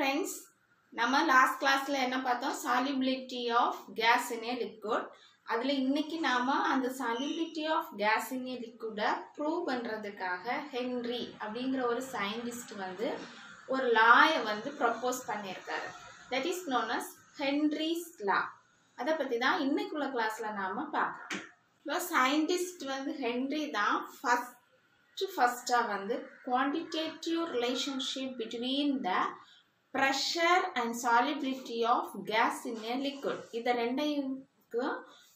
friends, நம்ம last classல என்ன பார்த்தோம் solubility of gas in a liquid. அதுல இன்னைக்கு நாம அந்த solubility of gas in a liquid prove பண்றதுக்காக ஹென்றி அப்படிங்கற ஒரு scientist வந்து ஒரு law வந்து propose பண்ணிருக்காரு. That is known as Henry's law. அத பத்தி தான் இன்னைக்குள்ள கிளாஸ்ல நாம பார்க்கலாம். இப்போ scientist வந்து ஹென்றி தான் first வந்து quantitative relationship between the pressure and solubility of gas in a liquid இத ரெண்டையும்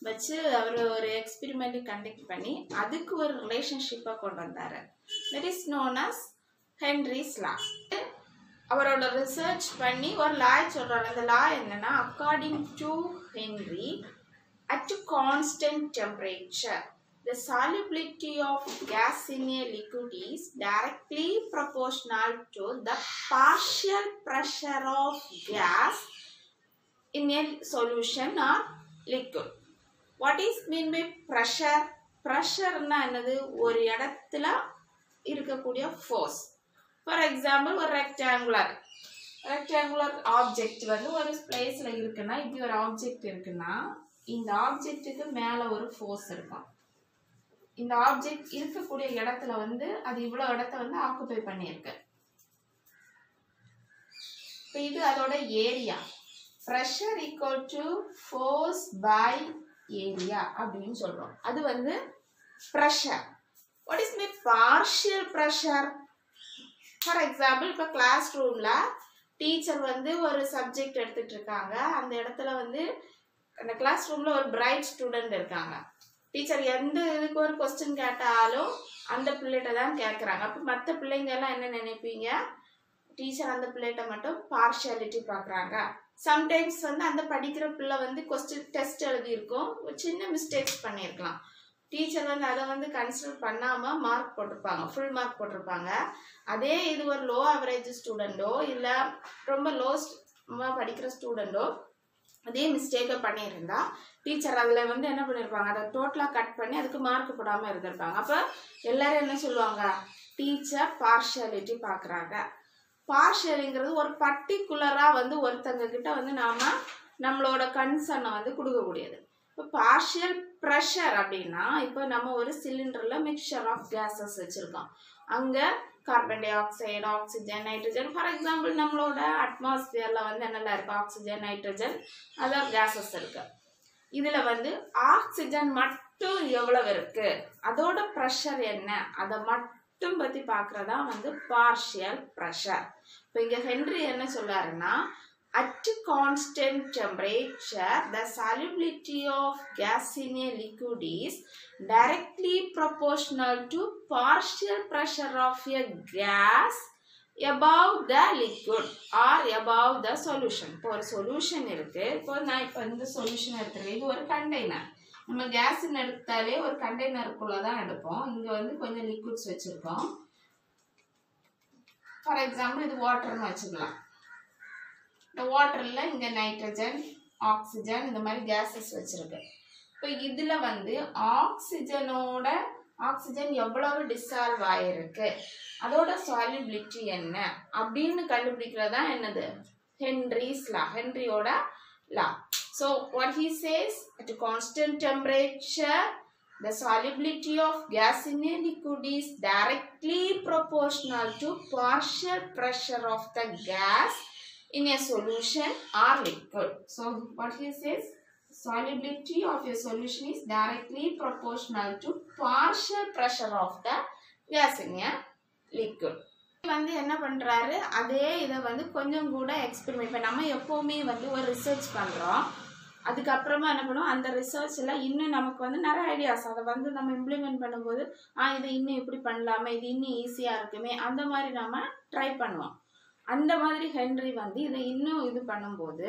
வச்சு அவர் ஒரு எக்ஸ்பெரிமெண்ட் கண்டக்ட் பண்ணி அதுக்கு ஒரு ரிலேஷன்ஷிப்பை கொண்டு வந்தாரு. that is known as Henry's law. அவரோட ரிசர்ச் பண்ணி ஒரு லா சொல்றாரு. அந்த லா என்னன்னா, according to Henry, at constant temperature the solubility of gas in a liquid is directly proportional to the partial pressure of gas in a solution or liquid. What is mean by pressure? Pressure na என்னது? ஒரு இடத்துல இருக்கக்கூடிய force. For example, ஒரு rectangular object வந்து ஒரு பிளேஸ்ல இருக்குன்னா, இப்படி ஒரு ஆப்ஜெக்ட் இருக்குன்னா, இந்த ஆப்ஜெக்ட்டுக்கு மேல ஒரு force இருக்கும். இந்த ஆப்ஜெக்ட் இருக்கக்கூடிய இடத்துல வந்து அது இவ்வளவு இடத்தை வந்து ஆக்குபை பண்ணியிருக்கு. இப்போ இது அதோட area. pressure equal to force by area அப்படின்னு சொல்றோம். அது வந்து pressure. What is my partial pressure? For example, இப்போ கிளாஸ் ரூம்ல டீச்சர் வந்து ஒரு சப்ஜெக்ட் எடுத்துட்டு இருக்காங்க. அந்த இடத்துல வந்து அந்த கிளாஸ் ரூம்ல ஒரு பிரைட் ஸ்டூடெண்ட் இருக்காங்க. டீச்சர் எந்த இதுக்கு ஒரு கொஸ்டின் கேட்டாலும் அந்த பிள்ளைகிட்ட தான் கேட்குறாங்க. அப்போ மற்ற பிள்ளைங்க எல்லாம் என்ன நினைப்பீங்க? டீச்சர் அந்த பிள்ளைகிட்ட மட்டும் பார்ஷியாலிட்டி பார்க்குறாங்க. சம்டைம்ஸ் வந்து அந்த படிக்கிற பிள்ளை வந்து கொஸ்டின் டெஸ்ட் எழுதியிருக்கோம், ஒரு சின்ன மிஸ்டேக்ஸ் பண்ணியிருக்கலாம். டீச்சர் வந்து அதை வந்து கன்சிடர் பண்ணாமல் மார்க் போட்டிருப்பாங்க, ஃபுல் மார்க் போட்டிருப்பாங்க. அதே இது ஒரு லோ ஆவரேஜ் ஸ்டூடெண்டோ இல்லை ரொம்ப படிக்கிற ஸ்டூடெண்டோ அதே மிஸ்டேக்கை பண்ணியிருந்தா டீச்சர் அதில் வந்து என்ன பண்ணியிருப்பாங்க, அதை டோட்டலாக கட் பண்ணி அதுக்கு மார்க் போடாமல் இருந்திருப்பாங்க. அப்போ எல்லாரும் என்ன சொல்லுவாங்க? டீச்சர் பார்ஷியாலிட்டி பார்க்குறாங்க. பார்ஷியலுங்கிறது ஒரு பர்டிகுலராக வந்து ஒருத்தங்க கிட்ட வந்து நம்மளோட கன்சர்னை வந்து கொடுக்கக்கூடியது. இப்போ பார்ஷியல் ப்ரெஷர் அப்படின்னா, இப்போ நம்ம ஒரு சிலிண்டரில் மிக்சர் ஆஃப் கேஸஸ் வச்சுருக்கோம். அங்கே carbon di oxide, oxygen, nitrogen. For example நம்மளோட அட்மாஸ்பியரில் வந்து என்னெல்லாம் இருக்குது? ஆக்சிஜன், நைட்ரஜன், அதர் கேஸஸ் இருக்குது. இதில் வந்து ஆக்சிஜன் மட்டும் எவ்வளவு இருக்குது, அதோட ப்ரெஷர் என்ன, அதை மட்டும் பற்றி பார்க்குறதா வந்து பார்ஷியல் ப்ரெஷர். இப்போ இங்கே ஹென்றி என்ன சொல்றாருன்னா, at constant temperature the solubility of gas in a liquid is directly proportional to partial pressure of a gas above the liquid or above the solution. இப்போ ஒரு சொல்யூஷன் இருக்கு. இப்போ நான் இந்த சொல்யூஷன் எடுத்துறேன். இது ஒரு கண்டெய்னர். நம்ம கேஸ் எடுத்தாலே ஒரு கண்டெய்னருக்குள்ள தான் எடுப்போம். இங்க வந்து கொஞ்சம் லிக்விட்ஸ் வச்சிருக்கோம். ஃபார் எக்ஸாம்பிள் இது வாட்டர்னு வச்சுக்கலாம். இந்த வாட்டரில் இங்கே நைட்ரஜன், ஆக்சிஜன், இந்த மாதிரி கேஸஸ் வச்சுருக்கு. இப்போ இதில் வந்து ஆக்சிஜன் எவ்வளவு டிசால்வ் ஆகிருக்கு, அதோட சாலிபிலிட்டி என்ன அப்படின்னு கண்டுபிடிக்கிறது தான் என்னது? ஹென்ரிஸ் லா, ஹென்ரியோட law. So what he says, at constant temperature the solubility of gas in a liquid is directly proportional to partial pressure of the gas in a solution or liquid. So what he says, solubility of a solution is directly proportional to partial pressure of the gas in a liquid. வந்து என்ன பண்றாரு, அதே இதை வந்து கொஞ்சம் கூட experiment. இப்போ நம்ம எப்போவுமே வந்து ஒரு ரிசர்ச் பண்ணுறோம், அதுக்கப்புறமா என்ன பண்ணுவோம், அந்த ரிசர்ச்சில் இன்னும் நமக்கு வந்து நிறைய ஐடியாஸ், அதை வந்து நம்ம இம்ப்ளிமெண்ட் பண்ணும்போது இது இன்னும் இப்படி பண்ணலாமே, இது இன்னும் ஈஸியாக இருக்குமே, அந்த மாதிரி நம்ம ட்ரை பண்ணுவோம். அந்த மாதிரி ஹென்றி வந்து இதை இன்னும் இது பண்ணும்போது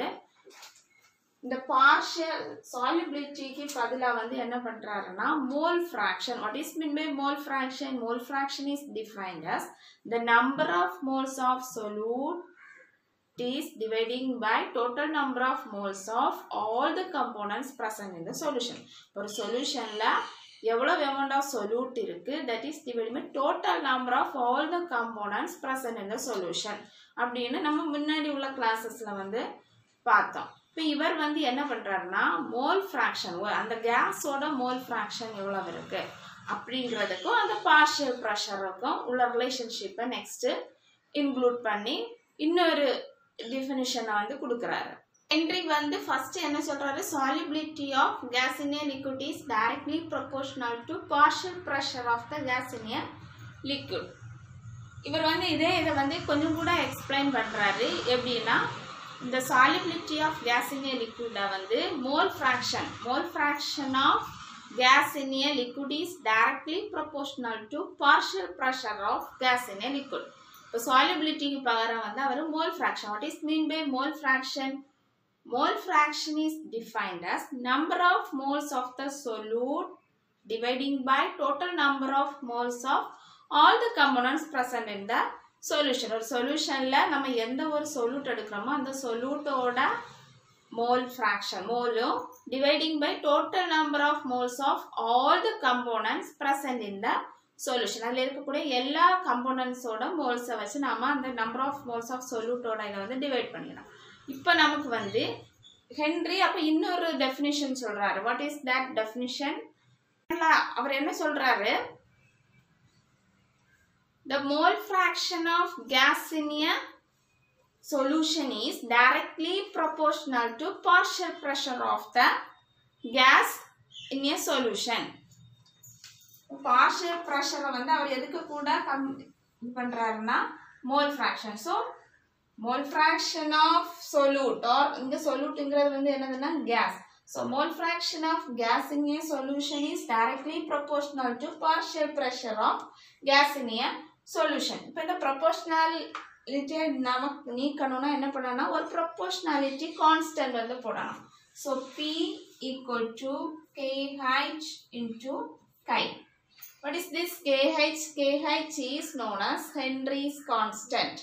இந்த பார்ஷியல் சாலிபிலிட்டிக்கு பதிலாக வந்து என்ன பண்ணுறாருன்னா, mole fraction. What is mean by mole fraction? Mole fraction is defined as the number of moles of solute is dividing by total number of moles of all the components present in the solution. ஒரு சொல்யூஷனில் எவ்வளவு amount of solute இருக்கு, that is divided by total number of all the components present in the solution அப்படின்னு நம்ம முன்னாடி உள்ள கிளாஸஸ்ல வந்து பார்த்தோம். இப்போ இவர் வந்து என்ன பண்றாருன்னா மோல் ஃபிராக்ஷன், அந்த கேஸோட மோல் ஃபிராக்ஷன் எவ்வளவு இருக்கு அப்படிங்கிறதுக்கும் அந்த பார்ஷியல் ப்ரெஷருக்கும் உள்ள ரிலேஷன்ஷிப்பை நெக்ஸ்ட் இன்க்ளூட் பண்ணி இன்னொரு டெஃபினிஷனை வந்து கொடுக்குறாரு. Henry வந்து ஃபர்ஸ்ட் என்ன சொல்றாரு, solubility of gas in a liquid is directly proportional to partial pressure of the gas in a liquid. இவர் வந்து இதை வந்து கொஞ்சம் கூட எக்ஸ்பிளைன் பண்றாரு. எப்படின்னா இந்த solubility of gas in a liquid வந்து mole fraction of gas in a liquid is directly proportional to partial pressure of gas in a liquid. இப்போ solubility க்கு பகரம் வந்து அவர் mole fraction. What is mean by mole fraction? Mole fraction is defined as number of moles of the solute dividing by total number of moles of all the components present in the solution. ஒரு சொல்யூஷன்ல நம்ம எந்த ஒரு solute எடுக்கிறோமோ அந்த solute-ஓட mole fraction மோலும் dividing by total number of moles of all the components present in the solution. அதில் இருக்கக்கூடிய எல்லா கம்போனன்ட்ஸோட மோல்ஸை வச்சு நாம அந்த நம்பர் ஆஃப் மோல்ஸ் ஆஃப் சொல்யூட்டோட இதை வந்து டிவைட் பண்ணிடலாம். இப்போ நமக்கு வந்து ஹென்றி அப்போ இன்னொரு டெஃபினிஷன் சொல்றாரு. What is that definition? அவர் என்ன சொல்றாரு, the mole fraction of gas in a solution is directly proportional to partial pressure of the gas in a solution. partial pressure வந்து அவர் எதுக்கு கூட பண்றாருன்னா mole fraction. so mole fraction of solute or இங்க soluteங்கிறது வந்து என்னதுன்னா gas. so mole fraction of gas in a solution is directly proportional to partial pressure of gas in a solution. இப்போ இந்த proportionality நமக்கு நீக்கணும்னா என்ன பண்ணணும்னா ஒரு proportionality constant வந்து போடணும். so P equal to KH into chi. What is this KH? KH is known as Henry's constant.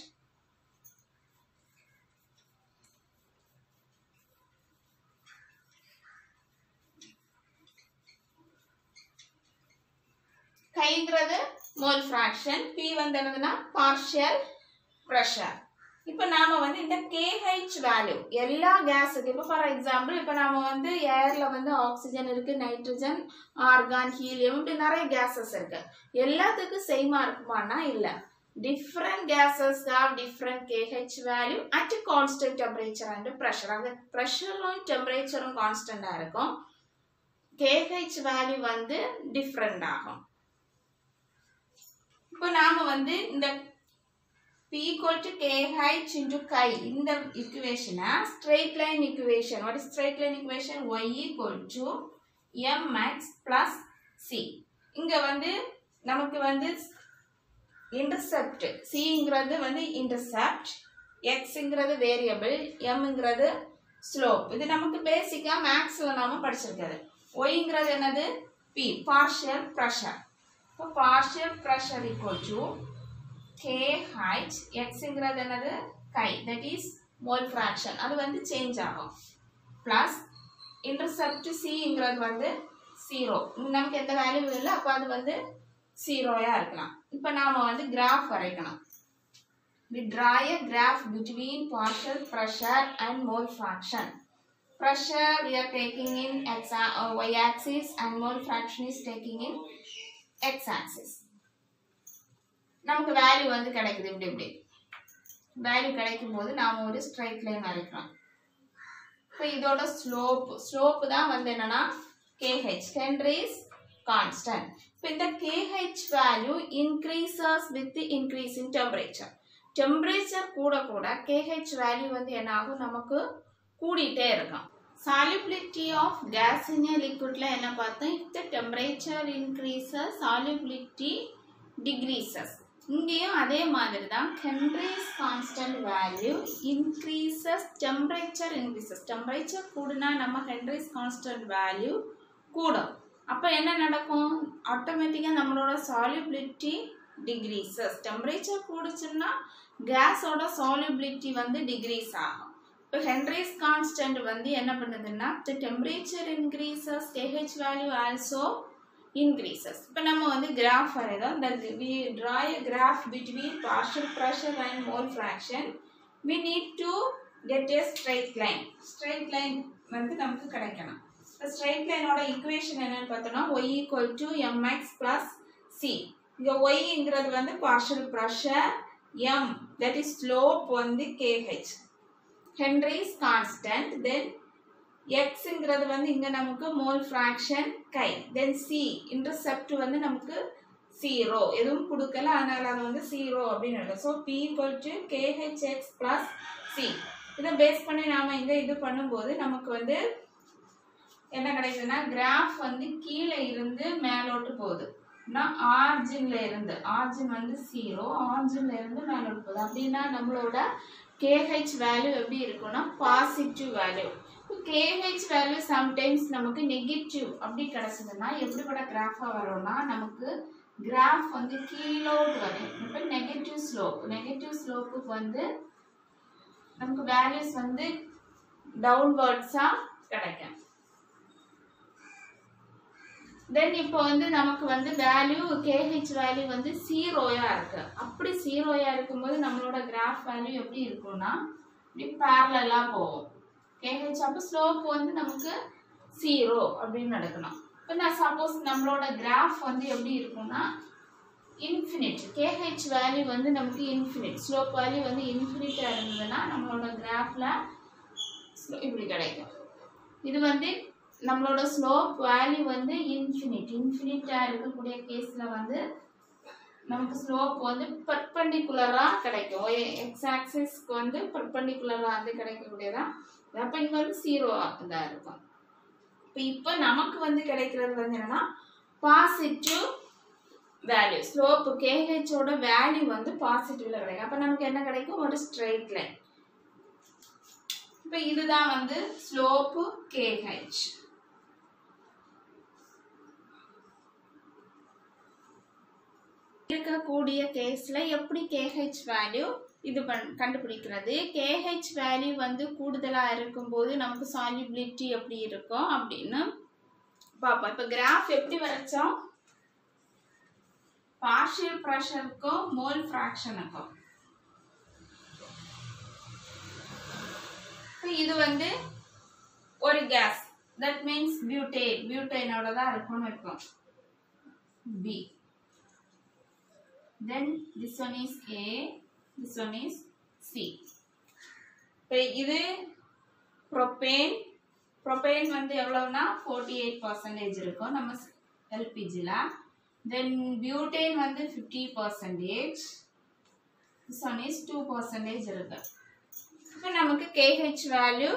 கைங்கிறது mole fraction, P வந்து என்னதுன்னா partial pressure. இப்போ நாம வந்து இந்த KH வேல்யூ எல்லா கேஸுக்கு, இப்போ ஃபார் எக்ஸாம்பிள் இப்போ நாம வந்து ஏர்ல வந்து ஆக்சிஜன் இருக்கு, நைட்ரஜன், ஆர்கான், ஹீலியம், இப்படி நிறைய கேஸஸ் இருக்கு. எல்லாத்துக்கும் சேமா இருக்குமானா இல்ல. different gases have different KH value at constant temperature and pressure. அந்த ப்ரெஷரும் டெம்பரேச்சரும் கான்ஸ்டன்டா இருக்கும், KH வேல்யூ வந்து டிஃப்ரெண்ட் ஆகும். இப்போ நாம வந்து இந்த P equal to KH into chi இந்த equation straight line equation. What is straight line equation? Y equal to mx plus c. இங்க வந்து நமக்கு வந்து intercept cங்கிறது வந்து intercept, xங்கிறது variable, mங்கிறது slope. இது நமக்கு பேசிக்கா மேக்ஸ்ல நாம படிச்சிருக்கிறது. yங்கிறது என்னது? P partial pressure. So partial pressure equal to KH, xங்கிறது என்னது? chi, that is mole fraction. அது வந்து சேஞ்ச் ஆகும். plus intercept cங்கிறது வந்து 0. நமக்கு எந்த வேல்யூ இல்ல, அப்ப அது வந்து 0யா இருக்கலாம். இப்போ நாம வந்து கிராஃப் வரையணும். we draw a graph between partial pressure and mole fraction. pressure we are taking in y axis and mole fraction is taking in x axis. நமக்கு வேல்யூ வந்து கிடைக்குது. இப்படி வேல்யூ கிடைக்கும் போது நாம ஒரு ஸ்ட்ரைட் லைன் வரைக்கிறோம். இப்போ இதோட ஸ்லோப் தான் வந்து என்னன்னா KH, Henry's constant. இப்போ இந்த KH value increases with the increase in temperature. temperature கூட கூட KH வேல்யூ வந்து என்ன ஆகும், நமக்கு கூடிட்டே இருக்கும். solubility of gas in a liquidல என்ன பார்த்தோம், if the temperature increases solubility decreases. இங்கேயும் அதே மாதிரி தான் Henry's constant value increases, temperature increases. temperature கூடுனா நம்ம Henry's constant value கூடும். அப்போ என்ன நடக்கும், ஆட்டோமேட்டிக்காக நம்மளோட solubility decreases. temperature கூடுச்சுன்னா கேஸோட solubility வந்து decrease ஆகும். இப்போ Henry's constant வந்து என்ன பண்ணுதுன்னா the temperature increases, KH value also increases. இப்போ நம்ம வந்து graph வரையறோம். We draw a graph between partial pressure and mole fraction. We need to get a straight line. Straight line வந்து நமக்கு கிடைக்கணும். இப்போ straight line ஓட equation என்னன்னு பார்த்தோம்னா y equal to mx plus c. இங்க y ங்கிறது வந்து partial pressure, m that is slope வந்து kh. Henry is constant, then x ங்கிறது வந்து இங்க நமக்கு mole fraction chi, then c intercept வந்து நமக்கு 0 எதுவும் கொடுக்கல, அதனால அது வந்து 0 அப்படின்னு எழுதுறோம். So p equal to khx plus c. இதை பேஸ் பண்ணி நாம இங்க இது பண்ணும்போது நமக்கு வந்து என்ன கிடைக்குதுன்னா கிராஃப் வந்து கீழே இருந்து மேலோட்டு போகுது. ஆர்ஜின்ல இருந்து, ஆர்ஜின் வந்து 0, ஆர்ஜின்ல இருந்து மேலோட்டு போகுது. அப்படின்னா நம்மளோட KH வேல்யூ எப்படி இருக்கும்னா positive value. KH value sometimes நமக்கு நெகட்டிவ் அப்படி கிடைச்சதுன்னா எப்படிப்பட்ட கிராஃபா வரும்னா நமக்கு கிராஃப் வந்து கீழோட்டு வரும். இப்போ நெகட்டிவ் ஸ்லோப்புக்கு வந்து நமக்கு வேல்யூஸ் வந்து டவுன்வர்ட்ஸா கிடைக்கும். தென் இப்போ வந்து நமக்கு வந்து வேல்யூ KH வேல்யூ வந்து 0யா இருக்கு. அப்படி 0யா இருக்கும்போது நம்மளோட கிராஃப் வேல்யூ எப்படி இருக்கும்னா இப்படி பேரலலா போகும். KH அப்போ ஸ்லோப் வந்து நமக்கு 0 அப்படின்னு நடக்கணும். இப்போ நான் சப்போஸ் நம்மளோட கிராஃப் வந்து எப்படி இருக்கும்னா இன்ஃபினிட், KH வேல்யூ வந்து நமக்கு இன்ஃபினிட், ஸ்லோப் வேல்யூ வந்து இன்ஃபினிட்டா இருந்ததுன்னா நம்மளோட கிராஃப்ல இப்படி கிடைக்கும். இது வந்து நம்மளோட ஸ்லோப் வேல்யூ வந்து இன்ஃபினிட்டா இருக்கக்கூடிய கேஸ்ல வந்து நமக்கு ஸ்லோப் வந்து பெர்பெண்டிகுலரா கிடைக்கும். எக்ஸ் ஆக்சிஸ்க்கு வந்து பெர்பெண்டிகுலரா வந்து கிடைக்கக்கூடியதா. அப்ப இங்க வந்து 0 தான் இருக்கும். இப்போ நமக்கு வந்து கிடைக்கிறது வந்து என்னன்னா பாசிட்டிவ் வேல்யூ, ஸ்லோப் KH ஓட வேல்யூ வந்து பாசிட்டிவ்ல கிடைக்கும். அப்ப நமக்கு என்ன கிடைக்கும், ஒரு ஸ்ட்ரெயிட் லைன். இப்போ இதுதான் வந்து ஸ்லோப் KH. இருக்கக்கூடிய கேஸ்ல எப்படி KH வேல்யூ இது கண்டுபிடிக்கிறது, KH வேல்யூ வந்து கூடுதலா இருக்கும்போது நமக்கு சால்யூபிலிட்டி எப்படி இருக்கும் அப்படின்னு பார்ப்போம். இப்போ கிராஃப் எப்படி வரைச்சோம், பார்ஷியல் பிரஷருக்கும் மோல் ஃபிராக்ஷனுக்கும். இது வந்து ஒரு கேஸ், தட் மீன்ஸ் பியூட்டேனோட தான் இருக்கும்னு வைப்போம். B. Then this one is A, this one is C. இப்போ இது ப்ரோபேன் வந்து எவ்வளவுனா 48% இருக்கும் நம்ம LPGல. தென் பியூட்டேன் வந்து 50%, this one is 2% இருக்கு. இப்போ நமக்கு KH வேல்யூ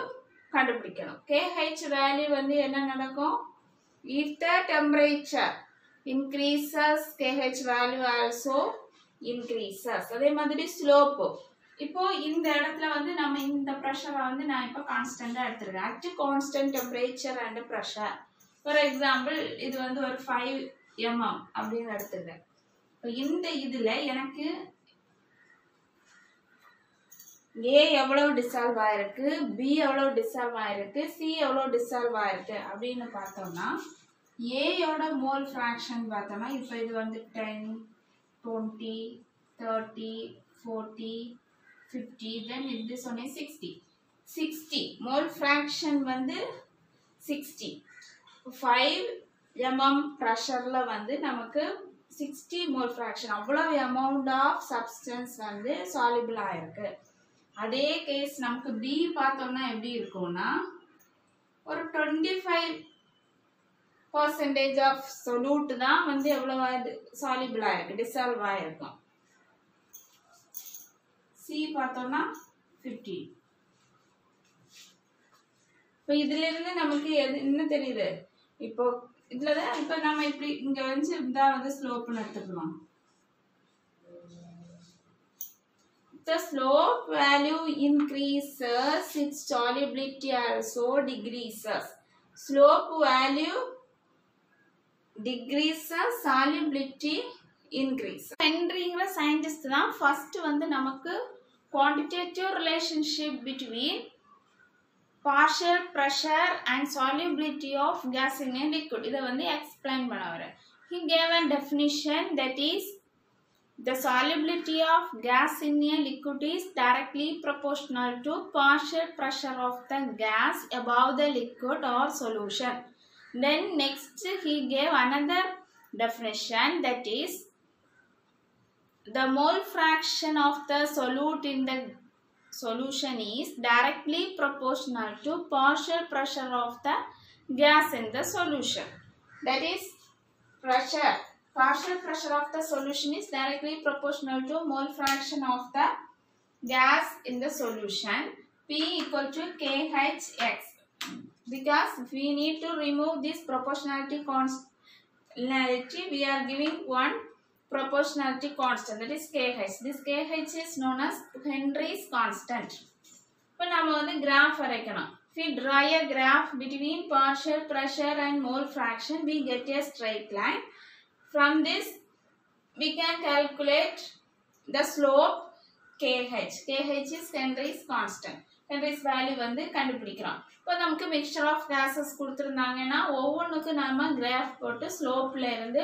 கண்டுபிடிக்கணும். KH வேல்யூ வந்து என்ன நடக்கும், if the temperature increases KH value also increases. அதே மாதிரி ஸ்லோப், இப்போ இந்த இடத்துல வந்து நம்ம இந்த பிரஷரை வந்து நான் இப்போ கான்ஸ்டன்டா எடுத்துருக்கேன். At constant temperature and pressure. For example இது வந்து ஒரு 5 mm அப்படின்னு எடுத்துருக்கேன். இப்போ இந்த இதுல எனக்கு A எவ்வளவு டிசால்வ் ஆயிருக்கு, B எவ்வளவு டிசால்வ் ஆயிருக்கு, C எவ்வளவு டிசால்வ் ஆயிருக்கு அப்படின்னு பார்த்தோம்னா A யோட மோல் ஃபிராக்ஷன் பார்த்தோம்னா இப்போ இது வந்து 10, 20, 30, 40, 50, then this one is 60 mole fraction வந்து 60. 5 mm ப்ரெஷர்ல வந்து நமக்கு 60 மோல் ஃபிராக்ஷன், அவ்வளவு அமௌண்ட் ஆஃப் சப்ஸ்டன்ஸ் வந்து சால்யூபிள் ஆயிருக்கு. அதே கேஸ் நமக்கு B பார்த்தோம்னா எப்படி இருக்கும்னா ஒரு 25% ஆஃப் சொல்யூட் தான் வந்து எவ்வளவு சால்யூபிள் ஆயிருக்கு, டிசால்வ் ஆயிருக்கும். C பார்த்தோம்னா 50. இப்போ இதுல இருந்து நமக்கு என்ன தெரியுது, இப்போ இதுலதான் இப்போ நம்ம இப்படி இங்க வந்து இதான் வந்து ஸ்லோப்னு எடுத்துக்கலாம். The slope value increases, its solubility also decreases. Slope value decreases, solubility increases. Henryங்கிற scientist தான் first வந்து நமக்கு quantitative relationship between partial pressure and solubility of gas in a liquid. இதை வந்து explain பண்ணவர். He gave a definition, that is the solubility of gas in a liquid is directly proportional to partial pressure of the gas above the liquid or solution. Then next he gave another definition, that is the mole fraction of the solute in the solution is directly proportional to partial pressure of the gas in the solution. That is partial pressure of the solution is directly proportional to mole fraction of the gas in the solution. P equal to KHX. Because we need to remove this proportionality constantly, we are giving one proportionality constant, that is KH. This KH is known as Henry's constant. இப்போ நம்ம வந்து graph வரைக்கணும். If we draw a graph between partial pressure and mole fraction, we get a straight line. From this, we can calculate the slope KH. KH is Henry's constant. Henry's value வந்து கண்டுபிடிக்கிறோம். இப்போ நமக்கு mixture of gases கொடுத்திருந்தாங்கன்னா ஒவ்வொன்றுக்கு நாம graph போட்டு slopeல இருந்து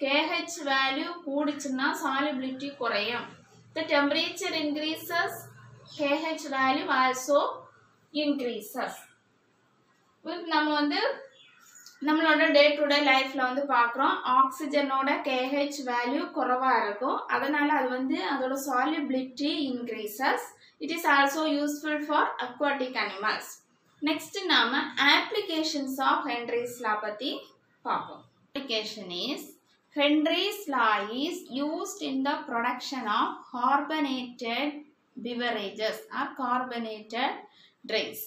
KH value கூடிச்சுன்னா solubility குறையும். The temperature increases, KH value also increases. நம்ம வந்து நம்மளோட டே டு டே லைஃப்ல வந்து பார்க்குறோம், ஆக்சிஜனோட KH வேல்யூ குறைவாக இருக்கும், அதனால அது வந்து அதோட solubility increases. It is also useful for aquatic animals. Next நாம applications of Henry's law பத்தி பார்ப்போம். Application is Henry's law is used in the production of carbonated beverages or carbonated drinks.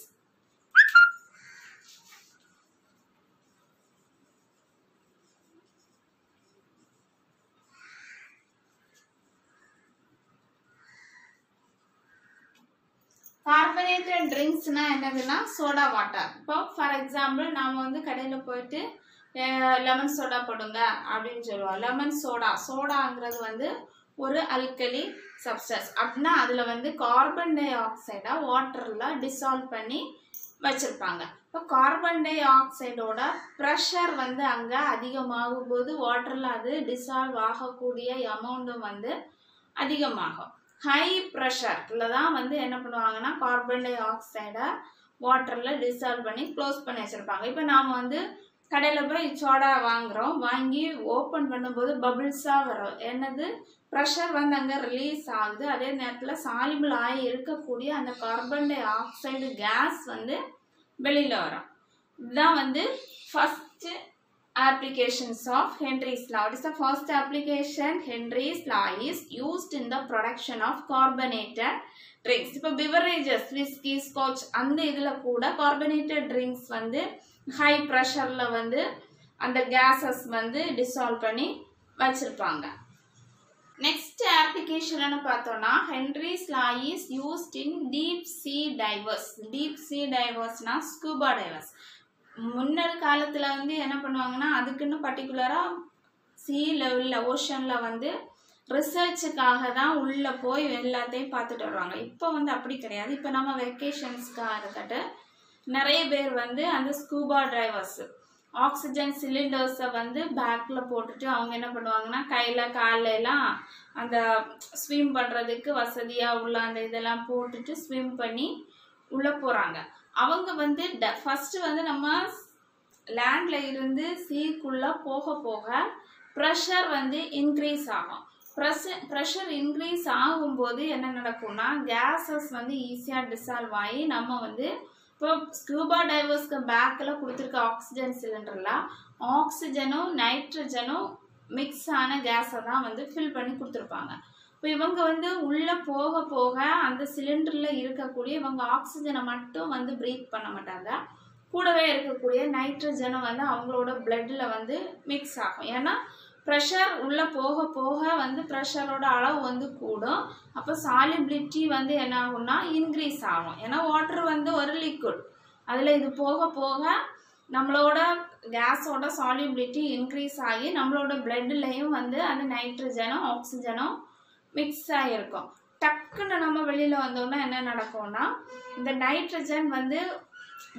Carbonated drinks na என்னதுன்னா soda water. இப்போ for example நாம வந்து கடையில் போயிட்டு lemon soda போடுங்க அப்படின்னு சொல்லுவோம். லெமன் சோடாங்கிறது வந்து ஒரு அல்கலி சப்ஸ்டன்ஸ். அப்படின்னா அதில் வந்து கார்பன் டை ஆக்சைடை வாட்டரில் டிசால்வ் பண்ணி வச்சுருப்பாங்க. இப்போ கார்பன் டை ஆக்சைடோட ப்ரெஷர் வந்து அங்கே அதிகமாகும் போது வாட்டரில் அது டிசால்வ் ஆகக்கூடிய அமௌண்ட்டும் வந்து அதிகமாகும். ஹை ப்ரெஷரில் தான் வந்து என்ன பண்ணுவாங்கன்னா கார்பன் டை ஆக்சைடை வாட்டரில் டிசால்வ் பண்ணி க்ளோஸ் பண்ணி வச்சுருப்பாங்க. இப்போ நாம் வந்து கடையில் போய் சோடா வாங்குகிறோம், வாங்கி ஓப்பன் பண்ணும்போது பபிள்ஸாக வரும். என்னது ப்ரெஷர் வந்து அங்கே ரிலீஸ் ஆகுது, அதே நேரத்தில் சாலிபிள் ஆகி இருக்கக்கூடிய அந்த கார்பன் டை ஆக்சைடு கேஸ் வந்து வெளியில் வரும். இதுதான் வந்து first applications of Henry's law. What is the first application? Henry's law is used in the production of carbonated drinks. இப்போ beverages, whiskey, scotch அந்த இதில் கூட carbonated drinks வந்து ஹை ப்ரெஷரில் வந்து அந்த gases வந்து dissolve பண்ணி வச்சிருப்பாங்க. Next application என்ன பார்த்தோம்னா Henry's law is used in deep sea divers. Deep sea diversனா scuba divers. முன்னர் காலத்தில் வந்து என்ன பண்ணுவாங்கன்னா அதுக்குன்னு பர்டிகுலராக சீ லெவலில் ஓஷனில் வந்து ரிசர்ச்சுக்காக தான் உள்ளே போய் எல்லாத்தையும் பார்த்துட்டு வருவாங்க. இப்போ வந்து அப்படி கிடையாது. இப்போ நம்ம வெக்கேஷன்ஸ்க்காக இருக்கட்டும் நிறைய பேர் வந்து அந்த ஸ்கூபா டிரைவர்ஸ் ஆக்சிஜன் சிலிண்டர்ஸை வந்து பேக்கில் போட்டுட்டு அவங்க என்ன பண்ணுவாங்கன்னா கையில் காலையெல்லாம் அந்த ஸ்விம் பண்ணுறதுக்கு வசதியாக உள்ள அந்த இதெல்லாம் போட்டுட்டு ஸ்விம் பண்ணி உள்ளே போகிறாங்க. அவங்க வந்து ஃபஸ்ட்டு வந்து நம்ம லேண்டில் இருந்து சீக்குள்ளே போக போக ப்ரெஷர் வந்து இன்க்ரீஸ் ஆகும். ப்ரெஷர் இன்க்ரீஸ் ஆகும்போது என்ன நடக்கும்னா கேஸஸ் வந்து ஈஸியாக டிசால்வ் ஆகி நம்ம வந்து இப்போ ஸ்கூபா டைவர்ஸ்க்கு பேக்கில் கொடுத்துருக்க ஆக்சிஜன் சிலிண்டரில் ஆக்சிஜனும் நைட்ரஜனும் மிக்ஸ் ஆன கேஸை தான் வந்து ஃபில் பண்ணி கொடுத்துருப்பாங்க. இப்போ இவங்க வந்து உள்ளே போக போக அந்த சிலிண்டரில் இருக்கக்கூடிய இவங்க ஆக்சிஜனை மட்டும் வந்து ப்ரீத் பண்ண மாட்டாங்க, கூடவே இருக்கக்கூடிய நைட்ரஜனும் வந்து அவங்களோட பிளட்டில் வந்து மிக்ஸ் ஆகும். ஏன்னா ப்ரெஷர் உள்ளே போக போக வந்து ப்ரெஷரோட அளவு வந்து கூடும். அப்போ சாலிபிலிட்டி வந்து என்ன ஆகும்னா இன்க்ரீஸ் ஆகும். ஏன்னா வாட்டர் வந்து ஒரு லிக்விட், அதில் இது போக போக நம்மளோட கேஸோட சாலிபிலிட்டி இன்க்ரீஸ் ஆகி நம்மளோட பிளட்லையும் வந்து அந்த நைட்ரஜனும் ஆக்சிஜனும் மிக்ஸ் ஆகிருக்கும். டக்குன்னு நம்ம வெளியில் வந்தோம்னா என்ன நடக்கும்னா இந்த நைட்ரஜன் வந்து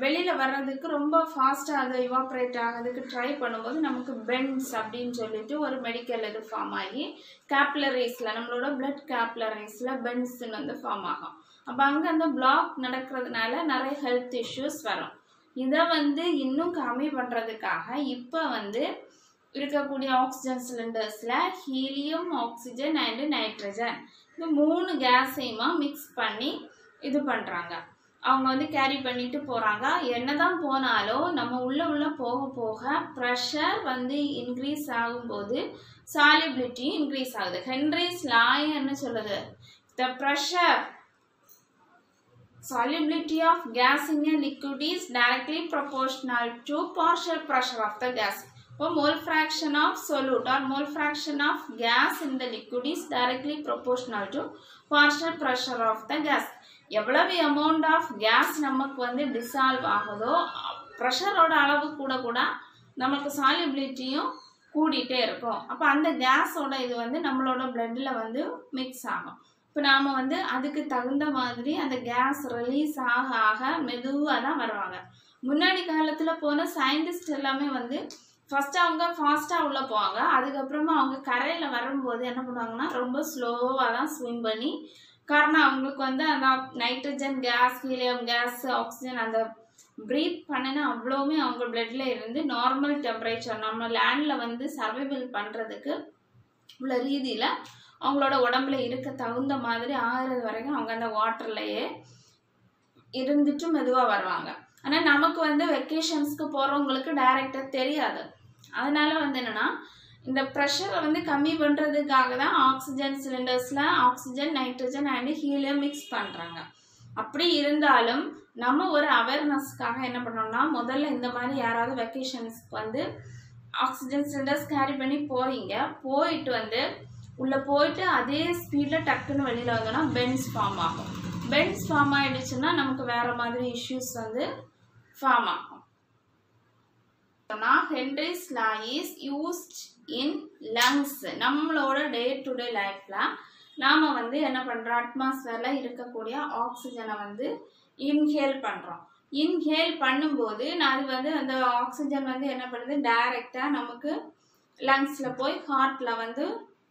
வெளியில் வர்றதுக்கு ரொம்ப ஃபாஸ்ட்டாக அது இவாப்ரேட் ஆகிறதுக்கு ட்ரை பண்ணும்போது நமக்கு பென்ஸ் அப்படின்னு சொல்லிட்டு ஒரு மெடிக்கல் இது ஃபார்ம் ஆகி கேப்லரிஸில் நம்மளோட பிளட் கேப்லரிஸில் பென்ஸ்ன்னு வந்து ஃபார்ம் ஆகும். அப்போ அங்கே அந்த பிளாக் நடக்கிறதுனால நிறைய ஹெல்த் இஷ்யூஸ் வரும். இதை வந்து இன்னும் கம்மி பண்ணுறதுக்காக இப்போ வந்து இருக்கக்கூடிய ஆக்சிஜன் சிலிண்டர்ஸில் ஹீலியம், ஆக்சிஜன் அண்டு நைட்ரஜன் இந்த 3 கேஸையுமா மிக்ஸ் பண்ணி இது பண்ணுறாங்க. அவங்க வந்து கேரி பண்ணிட்டு போகிறாங்க. என்னதான் போனாலும் நம்ம உள்ள போக போக ப்ரெஷர் வந்து இன்க்ரீஸ் ஆகும்போது சாலிபிலிட்டியும் இன்க்ரீஸ் ஆகுது. ஹென்ரிஸ் லா என்ன சொல்லுது? The pressure solubility of gas in a liquid is directly proportional to partial pressure of the gas. So, mole fraction of solute or mole fraction of gas in the liquid is directly proportional to partial pressure of the gas. எவ்வளவு amount of gas நமக்கு வந்து dissolve ஆகுதோ ப்ரெஷரோட அளவு கூட நமக்கு சாலிபிலிட்டியும் கூடிட்டே இருக்கும். அப்போ அந்த கேஸோட இது வந்து நம்மளோட பிளட்டில் வந்து மிக்ஸ் ஆகும். இப்போ நாம் வந்து அதுக்கு தகுந்த மாதிரி அந்த கேஸ் ரிலீஸ் ஆக ஆக மெதுவாக தான் வருவாங்க. முன்னாடி காலத்தில் போன சயின்டிஸ்ட் எல்லாமே வந்து ஃபஸ்ட்டு அவங்க ஃபாஸ்ட்டாக உள்ளே போவாங்க. அதுக்கப்புறமா அவங்க கரையில் வரும்போது என்ன பண்ணுவாங்கன்னா ரொம்ப ஸ்லோவாக தான் ஸ்விம் பண்ணி, காரணம் அவங்களுக்கு வந்து அந்த nitrogen gas, helium gas, oxygen அந்த ப்ரீத் பண்ணினா அவ்வளோவுமே அவங்க பிளட்டில் இருந்து நார்மல் டெம்பரேச்சர் நம்ம லேண்டில் வந்து சர்வைவல் பண்ணுறதுக்கு உள்ள ரீதியில் அவங்களோட உடம்புல இருக்க தகுந்த மாதிரி ஆகிறது வரைக்கும் அவங்க அந்த வாட்டர்லையே இருந்துட்டு மெதுவாக வருவாங்க. ஆனால் நமக்கு வந்து வெக்கேஷன்ஸ்க்கு போகிறவங்களுக்கு டைரெக்டாக தெரியாது. அதனால வந்து என்னென்னா இந்த ப்ரெஷரை வந்து கம்மி பண்ணுறதுக்காக தான் ஆக்சிஜன் சிலிண்டர்ஸில் oxygen, nitrogen and helium mix பண்ணுறாங்க. அப்படி இருந்தாலும் நம்ம ஒரு அவேர்னஸ்க்காக என்ன பண்ணோம்னா, முதல்ல இந்த மாதிரி யாராவது வெக்கேஷன்ஸ்க்கு வந்து ஆக்சிஜன் சிலிண்டர்ஸ் கேரி பண்ணி போயிட்டு வந்து உள்ளே போயிட்டு அதே ஸ்பீடில் டக்குன்னு வெளியில் வந்தோன்னா பென்ஸ் ஃபார்ம் ஆகும். பென்ஸ் ஃபார்ம் ஆகிடுச்சுன்னா நமக்கு வேறு மாதிரி இஷ்யூஸ் வந்து ஃபார்ம் ஆகும். Henry's law is used in lungs. நம்மளோட டே டு டே லைஃப்பில் நாம் வந்து என்ன பண்ணுறோம், அட்மாஸ்ஃபியரில் இருக்கக்கூடிய ஆக்சிஜனை வந்து இன்ஹேல் பண்ணுறோம். இன்ஹேல் பண்ணும்போது அது வந்து அந்த ஆக்சிஜன் வந்து என்ன பண்ணுது, டைரெக்டாக நமக்கு லங்ஸில் போய் ஹார்ட்டில் வந்து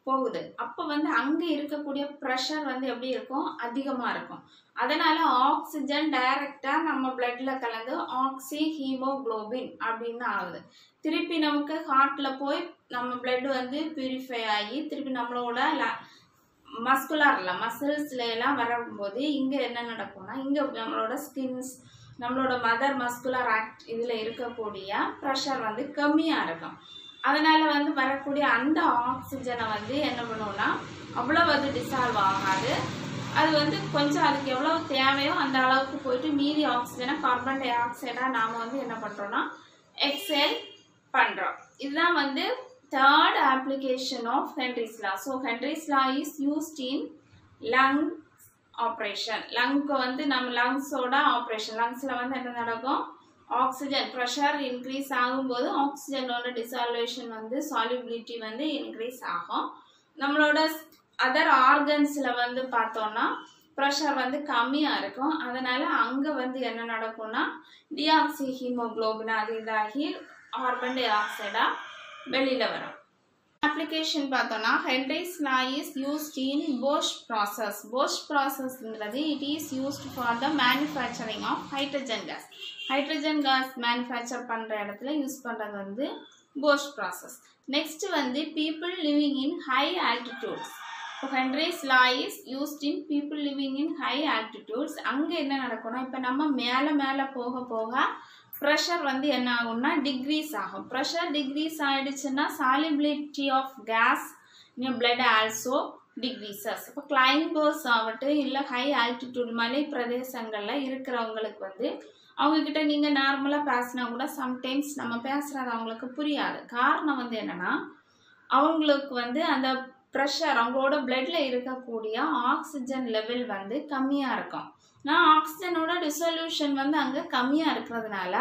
போகுது. அப்போ வந்து அங்கே இருக்கக்கூடிய ப்ரெஷர் வந்து எப்படி இருக்கும், அதிகமாக இருக்கும். அதனால ஆக்சிஜன் டைரெக்டாக நம்ம பிளட்டில் கலந்து ஆக்சி ஹீமோக்ளோபின் அப்படின்னு ஆகுது. திருப்பி நமக்கு ஹார்ட்டில் போய் நம்ம பிளட் வந்து பியூரிஃபை ஆகி திருப்பி நம்மளோட மசில்ஸ்ல எல்லாம் வரும்போது இங்கே என்ன நடக்கும்னா, இங்கே நம்மளோட ஸ்கின்ஸ், நம்மளோட மதர் மஸ்குலர் ஆக்ட் இதில் இருக்கக்கூடிய ப்ரெஷர் வந்து கம்மியாக இருக்கும். அதனால வந்து வரக்கூடிய அந்த ஆக்சிஜனை வந்து என்ன பண்ணுவோம்னா அவ்வளவு அது டிசால்வ் ஆகாது. அது வந்து கொஞ்சம் அதுக்கு எவ்வளவு தேவையோ அந்த அளவுக்கு போயிட்டு மீதி ஆக்சிஜனை கார்பன் டை ஆக்சைடாக நாம் வந்து என்ன பண்ணுறோம்னா எக்ஸேல் பண்ணுறோம். இதுதான் வந்து third application of Henry's law. So Henry's law is used in lung operation. லங்க்கு வந்து நம்ம லங்ஸோட ஆப்ரேஷன், லங்ஸில் வந்து என்ன நடக்கும், ஆக்சிஜன் ப்ரெஷர் இன்க்ரீஸ் ஆகும்போது ஆக்சிஜனோட டிசால்வேஷன் வந்து சாலிபிலிட்டி வந்து இன்க்ரீஸ் ஆகும். நம்மளோட அதர் ஆர்கன்ஸில் வந்து பார்த்தோன்னா ப்ரெஷர் வந்து கம்மியாக இருக்கும். அதனால அங்கே வந்து என்ன நடக்கும்னா டிஆக்சி ஹீமோக்ளோபின் அது இதாகி கார்பன் டை ஆக்சைடாக வெளியில் வரும். அப்ளிகேஷன் பார்த்தோன்னா Henry's law is used in Bosch process. Bosch ப்ராசஸ்ங்கிறது it is used for the manufacturing of hydrogen gas. Hydrogen gas manufacture பண்ணுற இடத்துல யூஸ் பண்ணுறது வந்து போஷ் ப்ராசஸ். நெக்ஸ்ட் வந்து people living in high altitudes. இப்போ Henry's law is used in people living in high altitudes. அங்கே என்ன நடக்கும்னா, இப்போ நம்ம மேலே போக போக ப்ரெஷர் வந்து என்ன ஆகும்னா டிக்ரீஸ் ஆகும். ப்ரெஷர் டிக்ரீஸ் ஆகிடுச்சுன்னா solubility of gas in blood also decreases. இப்போ கிளைம்பர்ஸ் ஆகட்டும் இல்லை ஹை ஆல்டிடியூட் மலை பிரதேசங்களில் இருக்கிறவங்களுக்கு வந்து அவங்கக்கிட்ட நீங்கள் நார்மலாக பேசினா கூட சம்டைம்ஸ் நம்ம பேசுகிறது அவங்களுக்கு புரியாது. காரணம் வந்து என்னென்னா அவங்களுக்கு வந்து அந்த ப்ரெஷர் அவங்களோட பிளட்ல இருக்கக்கூடிய ஆக்சிஜன் லெவல் வந்து கம்மியாக இருக்கும். நான் ஆக்சிஜனோட டிசொல்யூஷன் வந்து அங்கே கம்மியாக இருக்கிறதுனால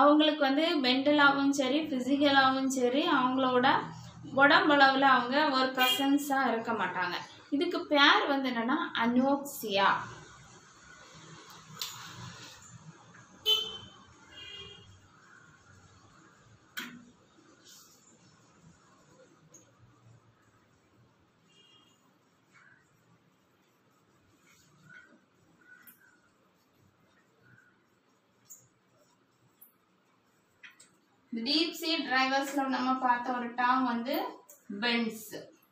அவங்களுக்கு வந்து மென்டலாகவும் சரி ஃபிசிக்கலாகவும் சரி அவங்களோட உடம்பளவில் அவங்க ஒரு ப்ரெசன்ஸாக இருக்க மாட்டாங்க. இதுக்கு பேர் வந்து என்னென்னா அனோக்சியா. டீப் சீ டிரைவர்ஸ்ல நம்ம பார்த்த ஒரு டேர்ம் வந்து பென்ஸ்.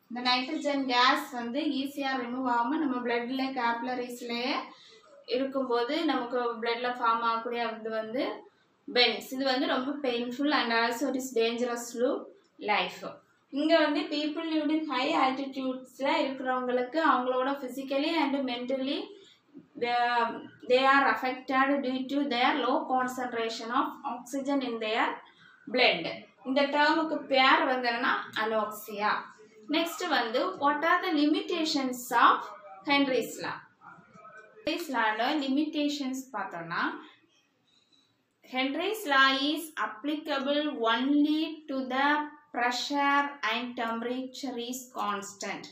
இந்த நைட்ரஜன் கேஸ் வந்து ஈஸியா ரிமூவ் ஆகாம நம்ம பிளட்ல கேப்லரிஸ்லயே இருக்கும்போது நமக்கு பிளட்ல ஃபார்ம் ஆகக்கூடிய இது வந்து பென்ஸ். இது வந்து ரொம்ப painful and also it is dangerous to life. இங்க வந்து பீப்புள் லிவ்ட் ஹை ஆல்டிடியூட்ஸ்ல இருக்கிறவங்களுக்கு அவங்களோட physically and mentally they are affected due to their low concentration of oxygen in their blood. இந்த டேர்முக்கு பேர் வந்து என்னன்னா அனோக்சியா. நெக்ஸ்ட் வந்து what are the limitations of Henry's law? Henry's lawல limitations பார்த்தோம்னா Henry's law is applicable only to the pressure and temperature is constant.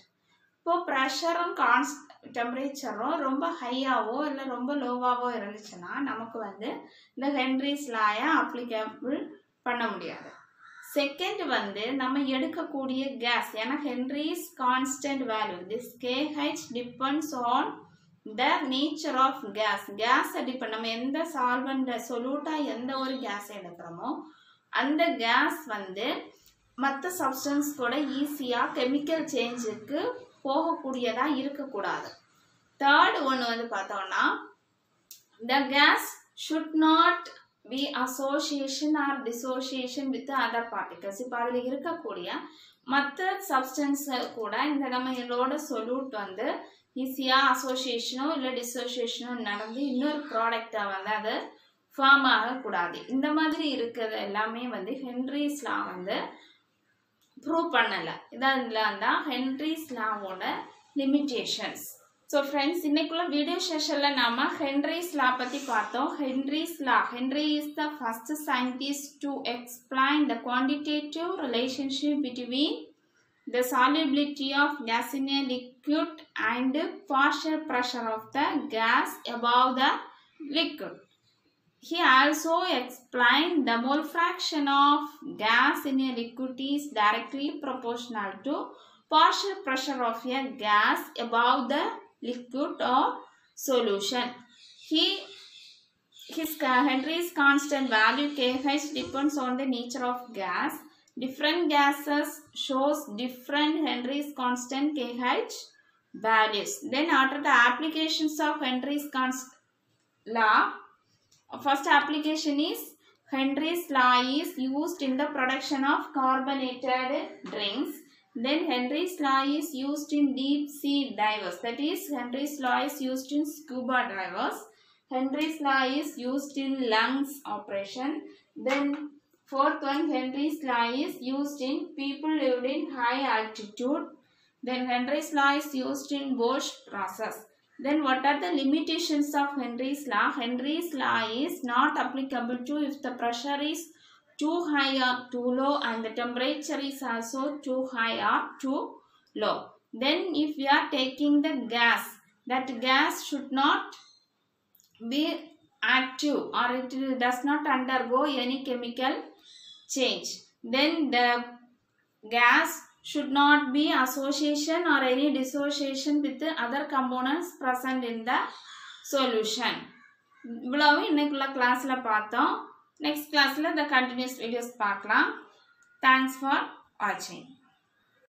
இப்போ ப்ரெஷரும் டெம்பரேச்சரும் ரொம்ப ஹையாவோ இல்லை ரொம்ப லோவாவோ இருந்துச்சுன்னா நமக்கு வந்து இந்த ஹென்ரிஸ் லாயை அப்ளிகபிள் பண்ண முடியாது. செகண்ட் வந்து நம்ம எடுக்கக்கூடிய கேஸ், ஏன்னா Henry's constant value this KH depends on the nature of gas. கேஸை டிபெண்ட் நம்ம எந்த சால்வெண்ட் சொல்யூட்டாக எந்த ஒரு கேஸ் எடுக்கிறோமோ அந்த கேஸ் வந்து மற்ற சப்ஸ்டன்ஸ் கூட ஈஸியாக கெமிக்கல் சேஞ்சுக்கு போகக்கூடியதா இருக்கக்கூடாது. தேர்ட் ஒன்று வந்து பார்த்தோம்னா the gas should not be association or dissociation with other particles. இப்போ அதில் இருக்கக்கூடிய மற்ற சப்ஸ்டன்ஸ் கூட இந்த நம்மளோட சொல்யூட் வந்து ஈஸியாக அசோசியேஷனோ இல்லை டிசோசியேஷனோ நடந்து இன்னொரு ப்ராடக்டா வந்து அது ஃபார்ம் ஆகக்கூடாது. இந்த மாதிரி இருக்கிறது எல்லாமே வந்து ஹென்ரிஸ் லா வந்து ப்ரூவ் பண்ணல. இதெல்லாம் தான் ஹென்ரிஸ் லாவோட லிமிட்டேஷன்ஸ். ஸோ ஃப்ரெண்ட்ஸ், இன்னைக்குள்ள வீடியோ செஷனில் நாம ஹென்ரிஸ் லா பற்றி பார்த்தோம். Henry's law, Henry is the first scientist to explain the quantitative relationship between the solubility of gas in a liquid and partial pressure of the gas above the liquid. He also explained the mole fraction of gas in a liquid is directly proportional to partial pressure of a gas above the liquid or solution. Henry's constant value KH depends on the nature of gas. Different gases shows different Henry's constant KH values. Then after the applications of Henry's constant law, first application is Henry's law is used in the production of carbonated drinks. Then Henry's law is used in deep sea divers. That is, Henry's law is used in scuba divers. Henry's law is used in lungs operation. Then fourth one, Henry's law is used in people lived in high altitude. Then Henry's law is used in Bosch process. Then what are the limitations of Henry's law? Henry's law is not applicable to if the pressure is too high or too low and the temperature is also too high or too low. Then if we are taking the gas, that gas should not be active or it does not undergo any chemical change. Then the gas should not be association or any dissociation with the other components present in the solution. இவ்வளவு இன்னைக்குள்ள கிளாஸ்ல பார்த்தோம். Next கிளாஸ்ல the continuous videos பார்க்கலாம். Thanks for watching.